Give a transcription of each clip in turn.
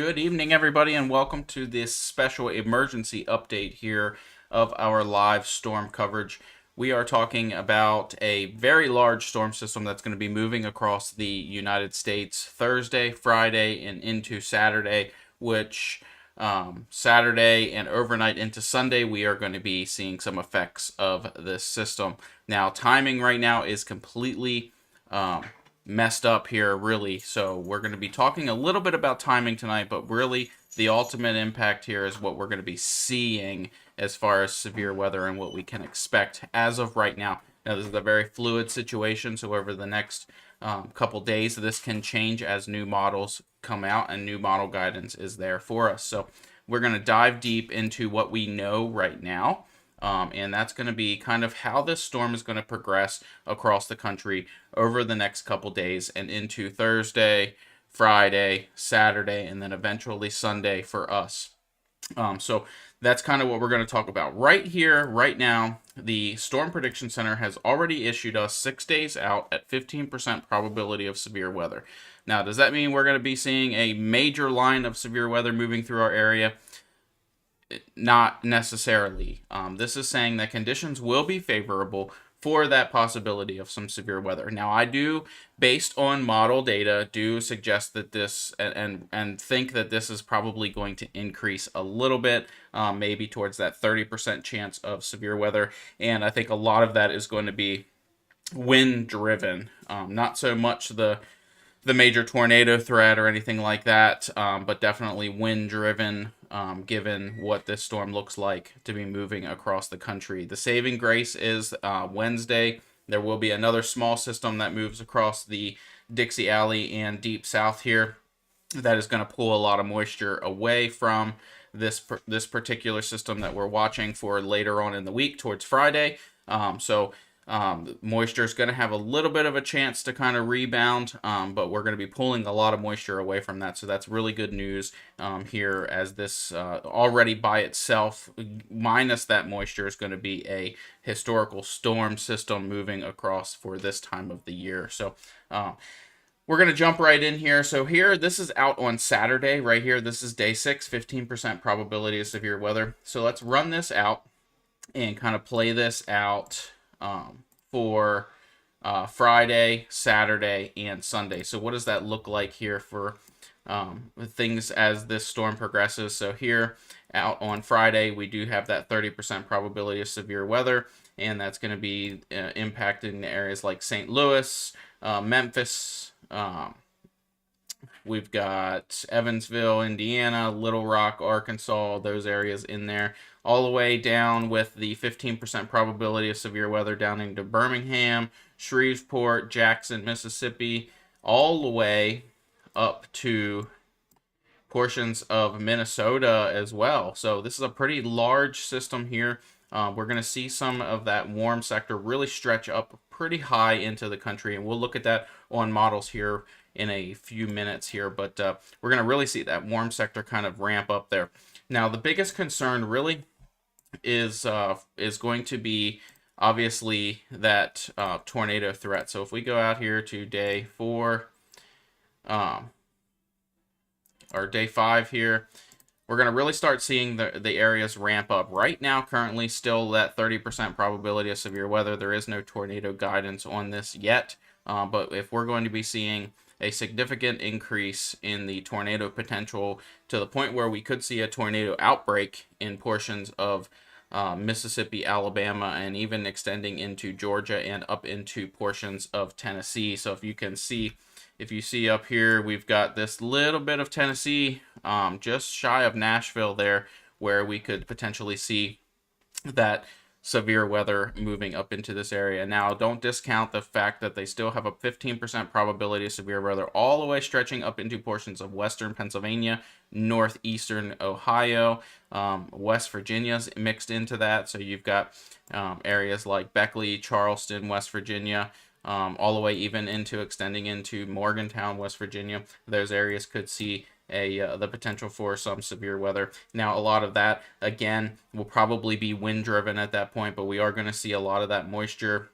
Good evening, everybody, and welcome to this special emergency update here of our live storm coverage. We are talking about a very large storm system that's going to be moving across the United States Thursday, Friday, and into Saturday, which Saturday and overnight into Sunday, we are going to be seeing some effects of this system. Now, timing right now is completely messed up here, really. So we're going to be talking a little bit about timing tonight, but really the ultimate impact here is what we're going to be seeing as far as severe weather and what we can expect as of right now. Now, this is a very fluid situation, so over the next couple days, this can change as new models come out and new model guidance is there for us. So we're going to dive deep into what we know right now. And that's going to be kind of how this storm is going to progress across the country over the next couple days and into Thursday, Friday, Saturday, and then eventually Sunday for us. So that's kind of what we're going to talk about. Right here, right now, the Storm Prediction Center has already issued us 6 days out at 15% probability of severe weather. Now, does that mean we're going to be seeing a major line of severe weather moving through our area? Not necessarily. This is saying that conditions will be favorable for that possibility of some severe weather. Now, I do, based on model data, do suggest that this and think that this is probably going to increase a little bit, maybe towards that 30% chance of severe weather. And I think a lot of that is going to be wind driven, not so much the major tornado threat or anything like that, but definitely wind driven, given what this storm looks like to be moving across the country. The saving grace is Wednesday. There will be another small system that moves across the Dixie Alley and deep south here that is going to pull a lot of moisture away from this particular system that we're watching for later on in the week towards Friday. Moisture is going to have a little bit of a chance to kind of rebound, but we're going to be pulling a lot of moisture away from that. So that's really good news here, as this already by itself, minus that moisture, is going to be a historical storm system moving across for this time of the year. So we're going to jump right in here. So here, this is out on Saturday right here. This is day 6, 15% probability of severe weather. So let's run this out and kind of play this out for Friday, Saturday, and Sunday. So what does that look like here for things as this storm progresses? So here out on Friday, we do have that 30% probability of severe weather, and that's going to be impacting areas like St. Louis, Memphis. We've got Evansville, Indiana, Little Rock, Arkansas, those areas in there, all the way down with the 15% probability of severe weather down into Birmingham, Shreveport, Jackson, Mississippi, all the way up to portions of Minnesota as well. So this is a pretty large system here. We're going to see some of that warm sector really stretch up pretty high into the country, and we'll look at that on models here in a few minutes here, but we're going to really see that warm sector kind of ramp up there. Now, the biggest concern really is going to be obviously that tornado threat. So if we go out here to day 4, or day 5 here, we're going to really start seeing the areas ramp up. Right now, currently, still that 30% probability of severe weather. There is no tornado guidance on this yet, but if we're going to be seeing a significant increase in the tornado potential to the point where we could see a tornado outbreak in portions of Mississippi, Alabama, and even extending into Georgia and up into portions of Tennessee. So if you see up here, we've got this little bit of Tennessee, just shy of Nashville there, where we could potentially see that severe weather moving up into this area. Now, don't discount the fact that they still have a 15% probability of severe weather all the way stretching up into portions of western Pennsylvania, northeastern Ohio, West Virginia's mixed into that. So you've got areas like Beckley, Charleston, West Virginia, all the way even into extending into Morgantown, West Virginia. Those areas could see the potential for some severe weather. Now, a lot of that, again, will probably be wind driven at that point, but we are going to see a lot of that moisture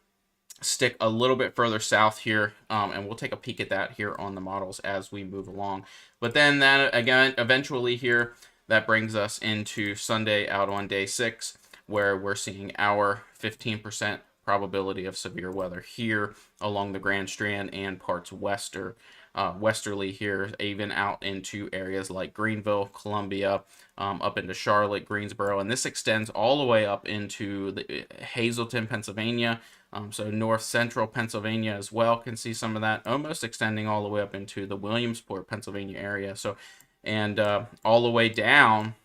stick a little bit further south here, and we'll take a peek at that here on the models as we move along. But then that, again, eventually here, that brings us into Sunday out on day 6, where we're seeing our 15% probability of severe weather here along the Grand Strand and parts westerly here, even out into areas like Greenville, Columbia, up into Charlotte, Greensboro, and this extends all the way up into the Hazleton, Pennsylvania. So north central Pennsylvania as well can see some of that, almost extending all the way up into the Williamsport, Pennsylvania area. So, and all the way down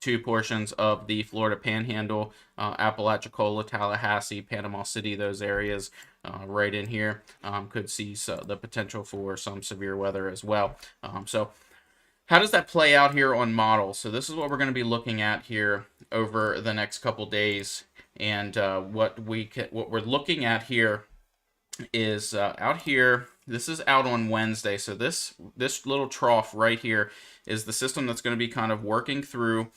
to portions of the Florida Panhandle, Apalachicola, Tallahassee, Panama City, those areas right in here could see the potential for some severe weather as well. So how does that play out here on models? So this is what we're going to be looking at here over the next couple days. And what we're looking at here is out here. This is out on Wednesday. So this little trough right here is the system that's going to be kind of working through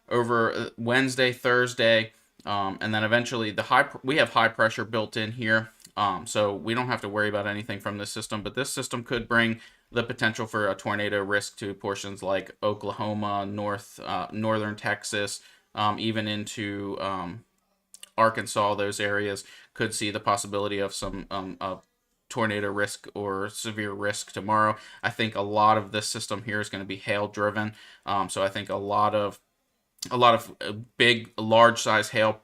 over Wednesday, Thursday, and then eventually we have high pressure built in here. So we don't have to worry about anything from this system, but this system could bring the potential for a tornado risk to portions like Oklahoma, northern Texas, even into Arkansas. Those areas could see the possibility of some tornado risk or severe risk tomorrow. I think a lot of this system here is going to be hail driven. So I think a lot of big, large size hail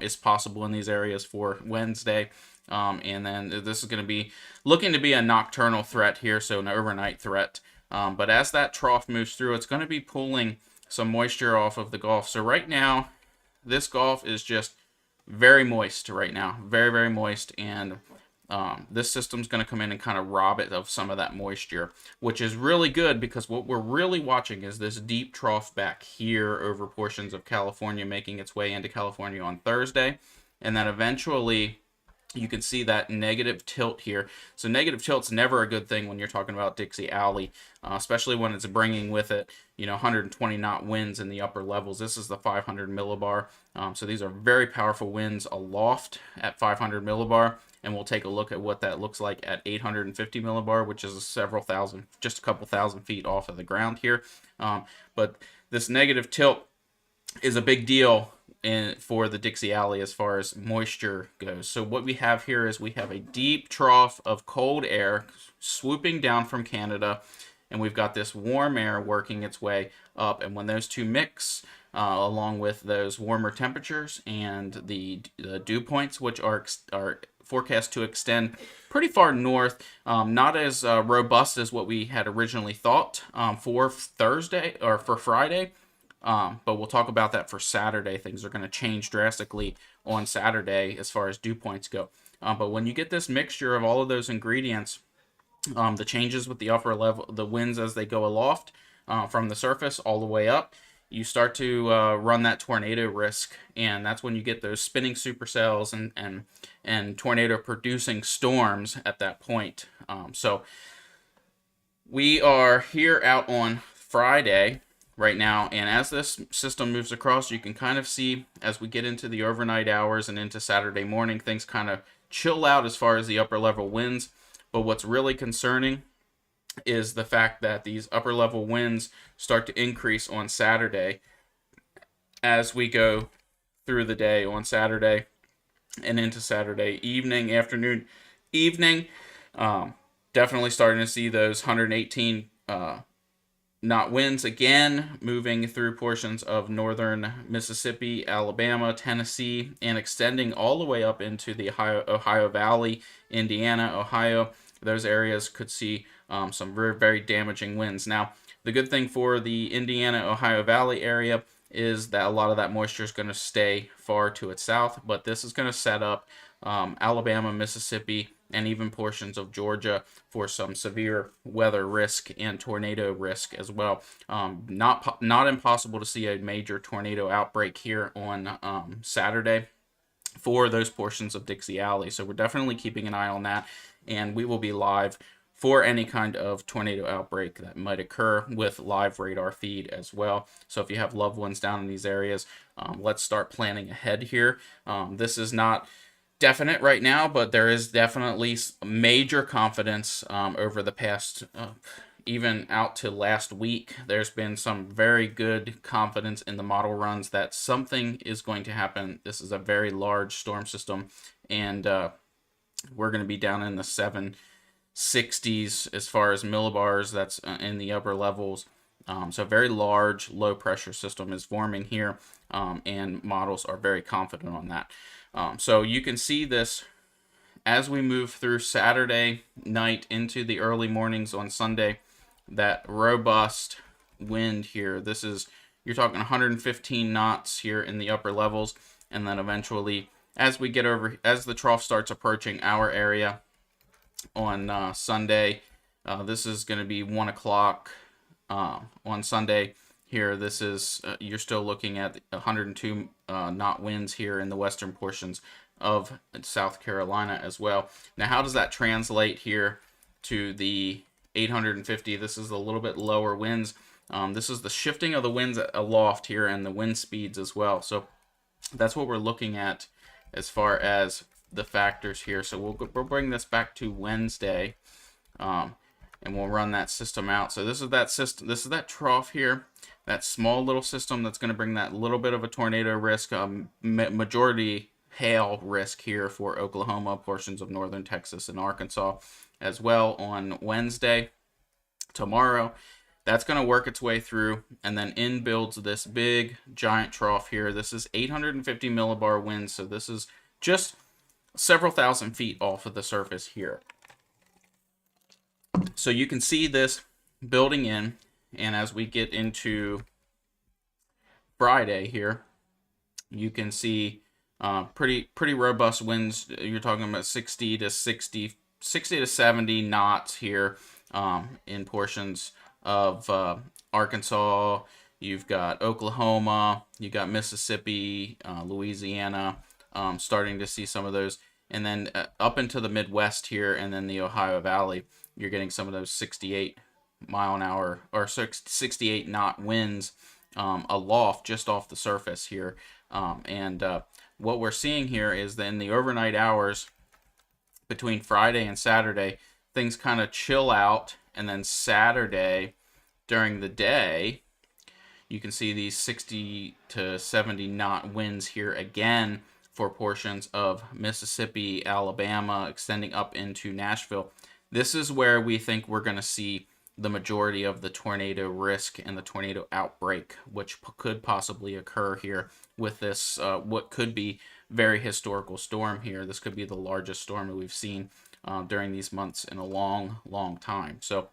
is possible in these areas for Wednesday. And then this is going to be looking to be a nocturnal threat here, so an overnight threat. But as that trough moves through, it's going to be pulling some moisture off of the Gulf. So right now, this Gulf is just very moist right now, very, very moist. And this system's going to come in and kind of rob it of some of that moisture, which is really good because what we're really watching is this deep trough back here over portions of California, making its way into California on Thursday. And then eventually you can see that negative tilt here. So negative tilt's never a good thing when you're talking about Dixie Alley, especially when it's bringing with it, 120 knot winds in the upper levels. This is the 500 millibar. So these are very powerful winds aloft at 500 millibar. And we'll take a look at what that looks like at 850 millibar, which is just a couple thousand feet off of the ground here. But this negative tilt is a big deal for the Dixie Alley as far as moisture goes. So what we have here is we have a deep trough of cold air swooping down from Canada, and we've got this warm air working its way up. And when those two mix, along with those warmer temperatures and the dew points, which are forecast to extend pretty far north, not as robust as what we had originally thought for Thursday or for Friday. But we'll talk about that for Saturday. Things are going to change drastically on Saturday as far as dew points go. But when you get this mixture of all of those ingredients, the changes with the upper level, the winds as they go aloft from the surface all the way up, you start to run that tornado risk, and that's when you get those spinning supercells and tornado producing storms at that point. So we are here out on Friday right now, and as this system moves across, you can kind of see as we get into the overnight hours and into Saturday morning, things kind of chill out as far as the upper level winds. But what's really concerning is the fact that these upper level winds start to increase on Saturday as we go through the day on Saturday and into Saturday evening, afternoon, evening. Definitely starting to see those 118 knot winds again, moving through portions of northern Mississippi, Alabama, Tennessee, and extending all the way up into the Ohio Valley, Indiana, Ohio. Those areas could see some very, very damaging winds. Now, the good thing for the Indiana, Ohio Valley area is that a lot of that moisture is going to stay far to its south, but this is going to set up Alabama, Mississippi, and even portions of Georgia for some severe weather risk and tornado risk as well. Not impossible to see a major tornado outbreak here on Saturday for those portions of Dixie Alley. So we're definitely keeping an eye on that, and we will be live for any kind of tornado outbreak that might occur with live radar feed as well. So if you have loved ones down in these areas, let's start planning ahead here. This is not definite right now, but there is definitely major confidence over the past, even out to last week. There's been some very good confidence in the model runs that something is going to happen. This is a very large storm system, and we're going to be down in the 760s as far as millibars. That's in the upper levels. So a very large low pressure system is forming here, and models are very confident on that. So you can see this as we move through Saturday night into the early mornings on Sunday, that robust wind here. This is, you're talking 115 knots here in the upper levels, and then eventually as we get over, as the trough starts approaching our area on Sunday, this is going to be 1 o'clock on Sunday here. This is you're still looking at 102 knot winds here in the western portions of South Carolina as well. Now, how does that translate here to the 850? This is a little bit lower winds. This is the shifting of the winds aloft here and the wind speeds as well. So that's what we're looking at as far as the factors here. So we'll bring this back to Wednesday, and we'll run that system out. So this is that system. This is that trough here, that small little system that's going to bring that little bit of a tornado risk, majority hail risk here for Oklahoma, portions of northern Texas and Arkansas as well on Wednesday. Tomorrow, that's going to work its way through, and then in builds this big giant trough here. This is 850 millibar winds, so this is just several thousand feet off of the surface here. So you can see this building in, and as we get into Friday here, you can see pretty robust winds. You're talking about 60 to 70 knots here in portions of Arkansas. You've got Oklahoma, you've got Mississippi, Louisiana, starting to see some of those. And then up into the Midwest here, and then the Ohio Valley, you're getting some of those 68 mile an hour or 68 knot winds aloft, just off the surface here. What we're seeing here is that in the overnight hours between Friday and Saturday, things kind of chill out, and then Saturday during the day, you can see these 60 to 70 knot winds here again for portions of Mississippi, Alabama, extending up into Nashville. This is where we think we're going to see the majority of the tornado risk and the tornado outbreak, which could possibly occur here with this, what could be very historical storm here. This could be the largest storm that we've seen during these months in a long time. So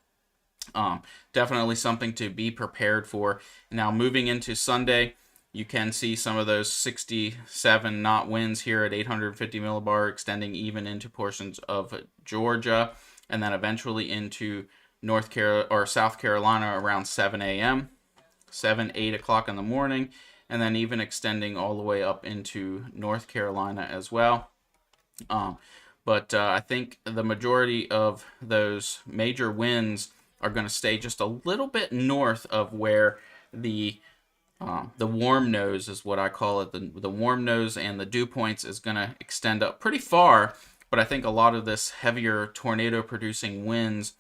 definitely something to be prepared for. Now, moving into Sunday, you can see some of those 67 knot winds here at 850 millibar, extending even into portions of Georgia, and then eventually into North Carolina or South Carolina around 7 a.m., 8 o'clock in the morning, and then even extending all the way up into North Carolina as well. But I think the majority of those major winds are going to stay just a little bit north of where the warm nose is what I call it. The warm nose and the dew points is going to extend up pretty far, but I think a lot of this heavier tornado producing winds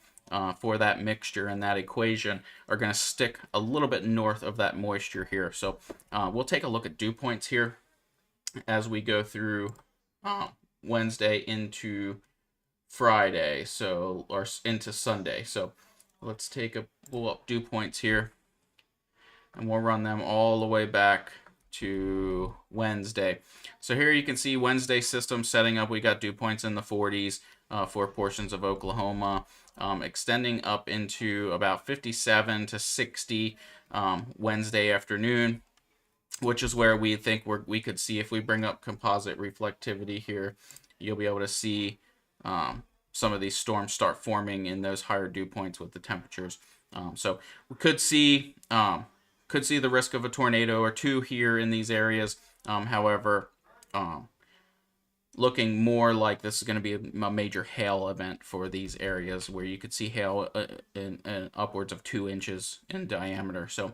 for that mixture and that equation are going to stick a little bit north of that moisture here. So we'll take a look at dew points here as we go through Wednesday into Friday, so or into Sunday. So let's pull up dew points here, and we'll run them all the way back to Wednesday. So here you can see Wednesday system setting up. We got dew points in the 40s for portions of Oklahoma, extending up into about 57 to 60 Wednesday afternoon, which is where we think we could see, if we bring up composite reflectivity here, you'll be able to see some of these storms start forming in those higher dew points with the temperatures. So we could see the risk of a tornado or two here in these areas. However, looking more like this is going to be a major hail event for these areas, where you could see hail in upwards of 2 inches in diameter. So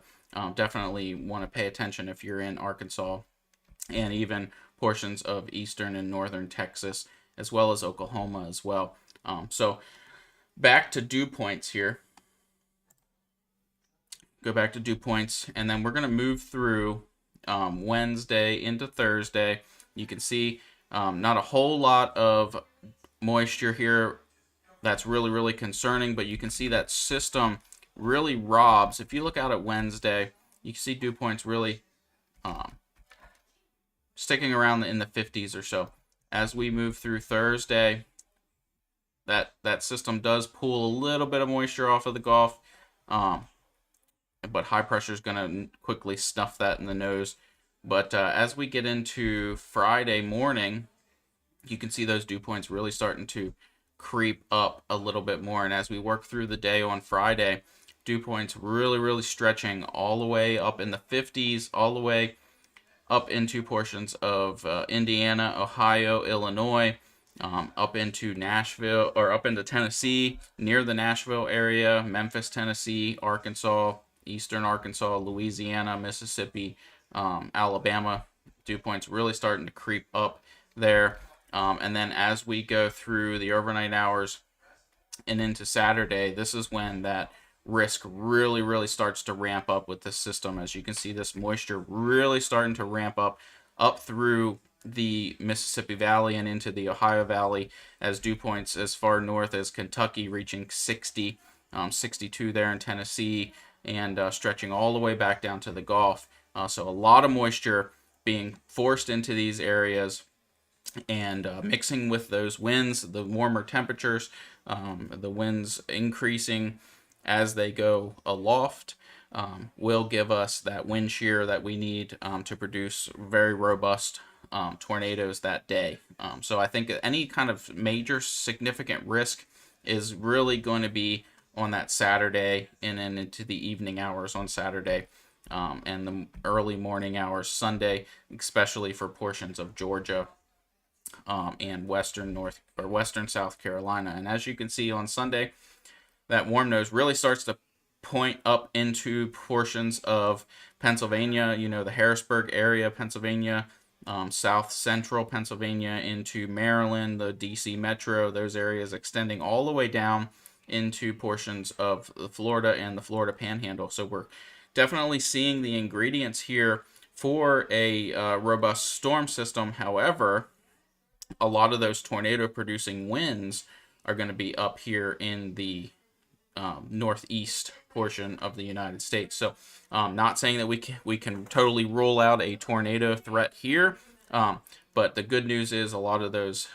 definitely want to pay attention if you're in Arkansas and even portions of eastern and northern Texas, as well as Oklahoma as well. So back to dew points here. Go back to dew points, and then we're going to move through Wednesday into Thursday. You can see not a whole lot of moisture here that's really concerning, but you can see that system really robs. If you look out at Wednesday, you can see dew points really sticking around in the 50s or so. As we move through Thursday, that system does pull a little bit of moisture off of the Gulf, but high pressure is going to quickly stuff that in the nose. But as we get into Friday morning, you can see those dew points really starting to creep up a little bit more. And as we work through the day on Friday, dew points really stretching all the way up in the 50s, all the way up into portions of Indiana, Ohio, Illinois, up into Nashville, or up into Tennessee, near the Nashville area, Memphis, Tennessee, Arkansas, eastern Arkansas, Louisiana, Mississippi, Alabama. Dew points really starting to creep up there. And then as we go through the overnight hours and into Saturday, this is when that risk really starts to ramp up with this system. As you can see, this moisture really starting to ramp up through the Mississippi Valley and into the Ohio Valley, as dew points as far north as Kentucky reaching 60, 62 there in Tennessee, and stretching all the way back down to the Gulf. So a lot of moisture being forced into these areas, and mixing with those winds, the warmer temperatures, the winds increasing as they go aloft, will give us that wind shear that we need to produce very robust tornadoes that day. So I think any kind of major significant risk is really going to be on that Saturday and then into the evening hours on Saturday, and the early morning hours Sunday, especially for portions of Georgia and western South Carolina. And as you can see on Sunday, that warm nose really starts to point up into portions of Pennsylvania, the Harrisburg area, Pennsylvania, south central Pennsylvania, into Maryland, the DC metro, those areas extending all the way down into portions of Florida and the Florida Panhandle. So we're definitely seeing the ingredients here for a robust storm system. However, a lot of those tornado producing winds are going to be up here in the northeast portion of the United States. So not saying that we can totally rule out a tornado threat here, but the good news is a lot of those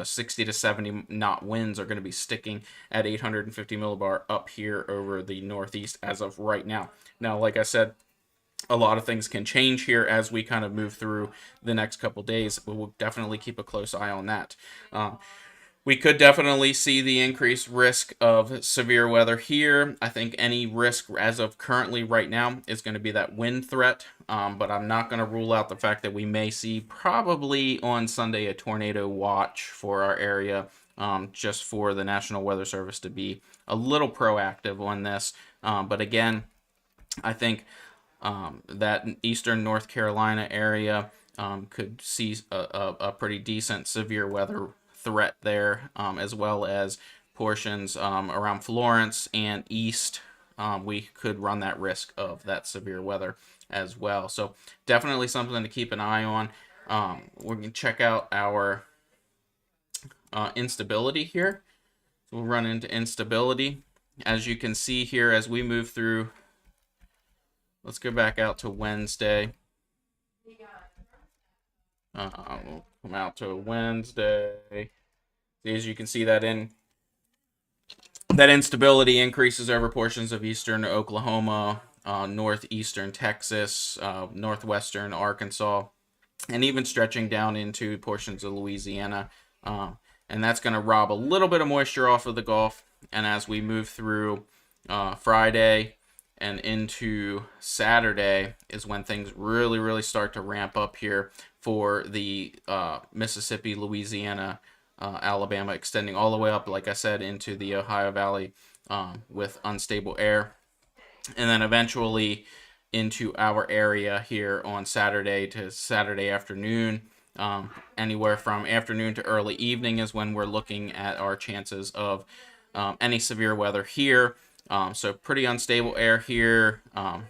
60 to 70 knot winds are going to be sticking at 850 millibar up here over the northeast as of right now. Now, like I said, a lot of things can change here as we kind of move through the next couple days, but we'll definitely keep a close eye on that. We could definitely see the increased risk of severe weather here. I think any risk as of currently right now is going to be that wind threat, but I'm not going to rule out the fact that we may see probably on Sunday a tornado watch for our area, just for the National Weather Service to be a little proactive on this. But again, I think that eastern North Carolina area could see a pretty decent severe weather threat there, as well as portions around Florence and east. We could run that risk of that severe weather as well. So definitely something to keep an eye on. We're going to check out our instability here. So we'll run into instability. As you can see here, as we move through, let's go back out to Wednesday. We'll come out to Wednesday. As you can see, that instability increases over portions of eastern Oklahoma, northeastern Texas, northwestern Arkansas, and even stretching down into portions of Louisiana. And that's going to rob a little bit of moisture off of the Gulf. And as we move through Friday and into Saturday is when things really start to ramp up here for the Mississippi, Louisiana, Alabama, extending all the way up, like I said, into the Ohio Valley with unstable air. And then eventually into our area here on Saturday to Saturday afternoon. Anywhere from afternoon to early evening is when we're looking at our chances of any severe weather here. So pretty unstable air here,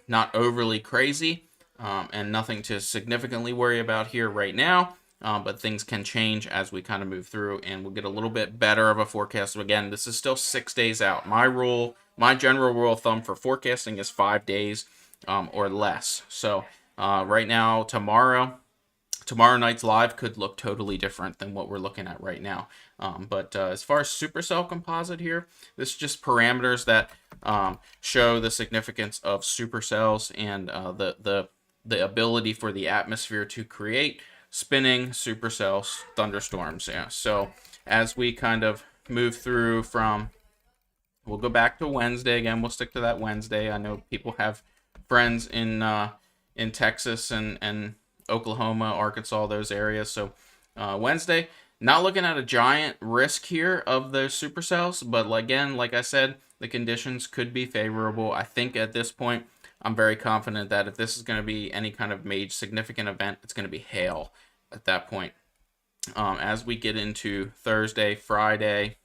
not overly crazy, and nothing to significantly worry about here right now. But things can change as we kind of move through, and we'll get a little bit better of a forecast. So again, this is still 6 days out. My general rule of thumb for forecasting is 5 days or less. So right now, tomorrow night's live could look totally different than what we're looking at right now. But as far as supercell composite here, this is just parameters that show the significance of supercells and the ability for the atmosphere to create spinning supercells, thunderstorms. Yeah. So as we kind of move through we'll go back to Wednesday again. We'll stick to that Wednesday. I know people have friends in Texas and Oklahoma, Arkansas, those areas. So Wednesday, not looking at a giant risk here of those supercells, but again, like I said, the conditions could be favorable. I think at this point, I'm very confident that if this is going to be any kind of major significant event, it's going to be hail at that point. As we get into Thursday, Friday,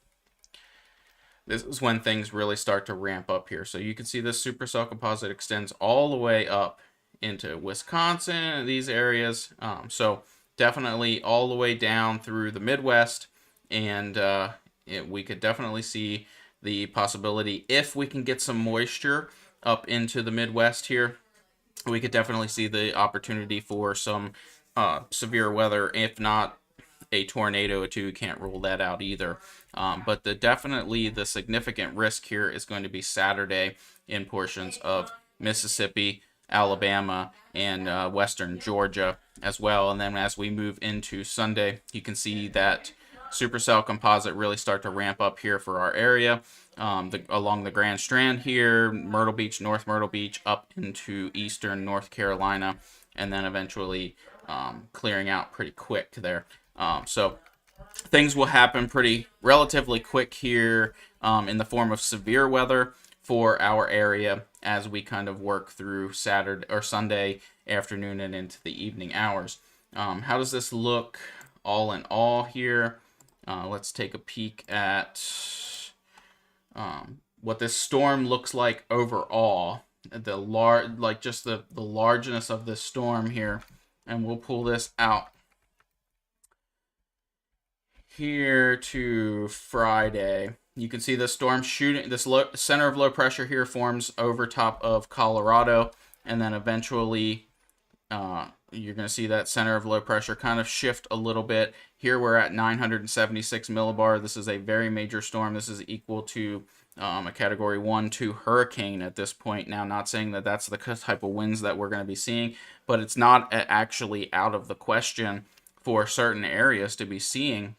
this is when things really start to ramp up here. So you can see this supercell composite extends all the way up into Wisconsin, these areas. So definitely all the way down through the Midwest, and we could definitely see the possibility, if we can get some moisture up into the Midwest here, we could definitely see the opportunity for some severe weather, if not a tornado or two. Can't rule that out either. But definitely the significant risk here is going to be Saturday in portions of Mississippi, Alabama, and western Georgia as well. And then as we move into Sunday, you can see that supercell composite really start to ramp up here for our area, along the Grand Strand here, Myrtle Beach, North Myrtle Beach, up into eastern North Carolina, and then eventually clearing out pretty quick there. So things will happen relatively quick here in the form of severe weather for our area as we kind of work through Saturday or Sunday afternoon and into the evening hours. How does this look all in all here? Let's take a peek at what this storm looks like overall. The largeness of this storm here, and we'll pull this out here to Friday. You can see the storm shooting. This center of low pressure here forms over top of Colorado, and then eventually you're going to see that center of low pressure kind of shift a little bit. Here we're at 976 millibar. This is a very major storm. This is equal to a Category 1, 2 hurricane at this point. Now, not saying that that's the type of winds that we're going to be seeing, but it's not actually out of the question for certain areas to be seeing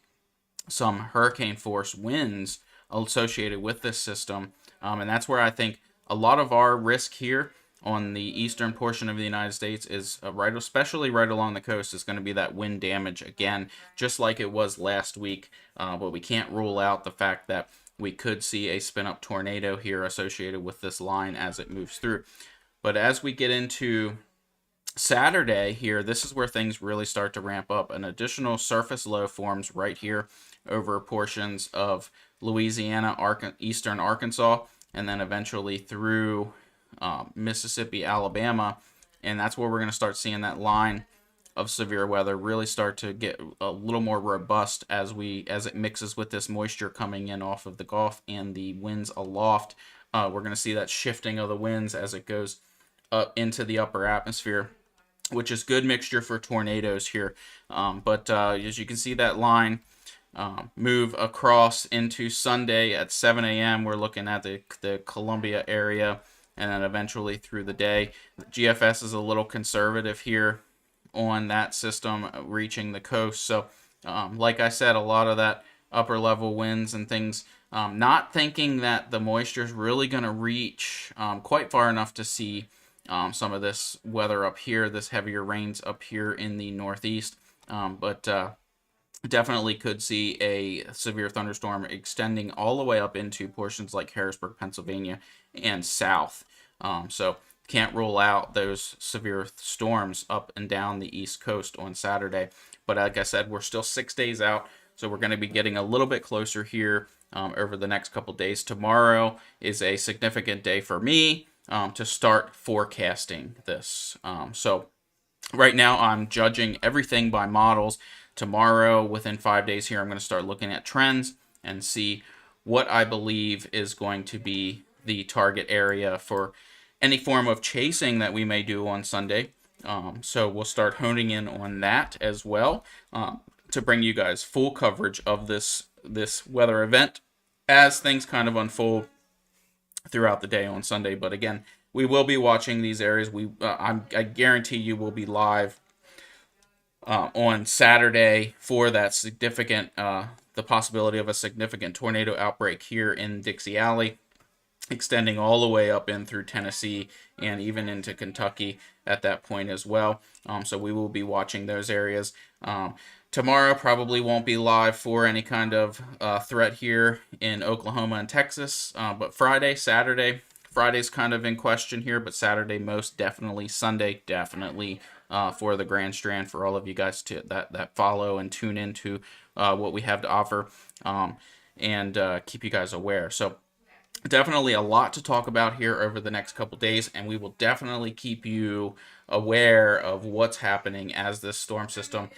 some hurricane force winds associated with this system. And that's where I think a lot of our risk here on the eastern portion of the United States is especially right along the coast, is going to be that wind damage again, just like it was last week. But we can't rule out the fact that we could see a spin-up tornado here associated with this line as it moves through. But as we get into Saturday here, this is where things really start to ramp up. An additional surface low forms right here over portions of Louisiana, eastern Arkansas, and then eventually through Mississippi, Alabama, and that's where we're going to start seeing that line of severe weather really start to get a little more robust as it mixes with this moisture coming in off of the Gulf and the winds aloft. We're going to see that shifting of the winds as it goes up into the upper atmosphere, which is good mixture for tornadoes here. But as you can see, that line move across into Sunday at 7 a.m. We're looking at the Columbia area, and then eventually through the day. GFS is a little conservative here on that system reaching the coast. So like I said, a lot of that upper level winds and things, not thinking that the moisture is really going to reach quite far enough to see some of this weather up here, this heavier rains up here in the northeast. But definitely could see a severe thunderstorm extending all the way up into portions like Harrisburg, Pennsylvania, and south. So can't rule out those severe storms up and down the East Coast on Saturday. But like I said, we're still 6 days out, so we're going to be getting a little bit closer here over the next couple days. Tomorrow is a significant day for me to start forecasting this. So right now, I'm judging everything by models. Tomorrow, within 5 days here, I'm going to start looking at trends and see what I believe is going to be the target area for any form of chasing that we may do on Sunday. So we'll start honing in on that as well to bring you guys full coverage of this weather event as things kind of unfold throughout the day on Sunday. But again, we will be watching these areas. I guarantee you will be live on Saturday for that significant, the possibility of a significant tornado outbreak here in Dixie Alley, extending all the way up in through Tennessee and even into Kentucky at that point as well. So we will be watching those areas. Tomorrow probably won't be live for any kind of threat here in Oklahoma and Texas, but Friday's kind of in question here, but Saturday most definitely, Sunday definitely for the Grand Strand, for all of you guys that follow and tune into what we have to offer and keep you guys aware. So definitely a lot to talk about here over the next couple days, and we will definitely keep you aware of what's happening as this storm system,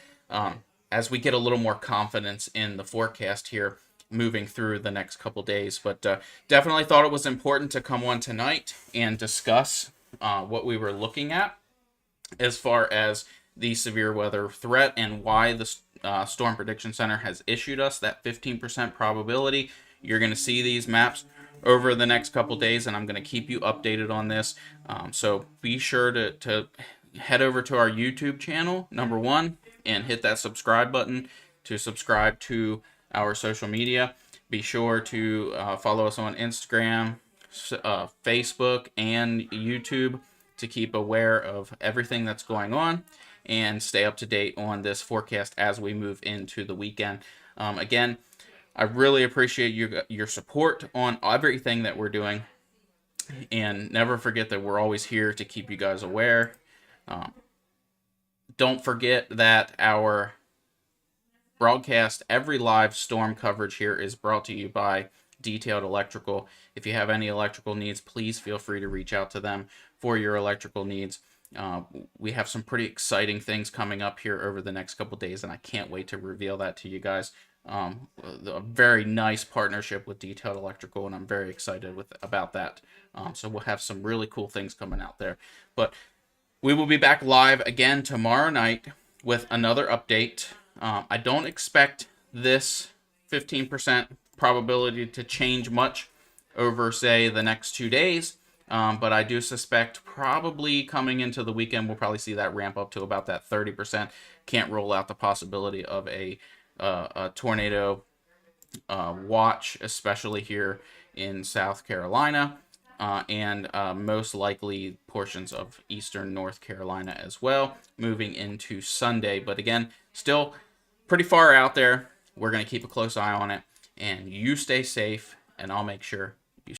as we get a little more confidence in the forecast here moving through the next couple days. But definitely thought it was important to come on tonight and discuss what we were looking at as far as the severe weather threat and why the Storm Prediction Center has issued us that 15% probability. You're going to see these maps over the next couple days, and I'm going to keep you updated on this. So be sure to head over to our YouTube channel, number one, and hit that subscribe button to subscribe to our social media. Be sure to follow us on Instagram, Facebook, and YouTube to keep aware of everything that's going on and stay up to date on this forecast as we move into the weekend. Again, I really appreciate your support on everything that we're doing, and never forget that we're always here to keep you guys aware. Don't forget that our broadcast, every live storm coverage here is brought to you by Detailed Electrical. If you have any electrical needs, please feel free to reach out to them for your electrical needs. We have some pretty exciting things coming up here over the next couple days, and I can't wait to reveal that to you guys. A very nice partnership with Detailed Electrical, and I'm very excited about that. So we'll have some really cool things coming out there. But we will be back live again tomorrow night with another update. I don't expect this 15% probability to change much over, say, the next 2 days. But I do suspect probably coming into the weekend, we'll probably see that ramp up to about that 30%. Can't rule out the possibility of a tornado watch, especially here in South Carolina, and most likely portions of eastern North Carolina as well, moving into Sunday. But again, still pretty far out there. We're going to keep a close eye on it, and you stay safe, and I'll make sure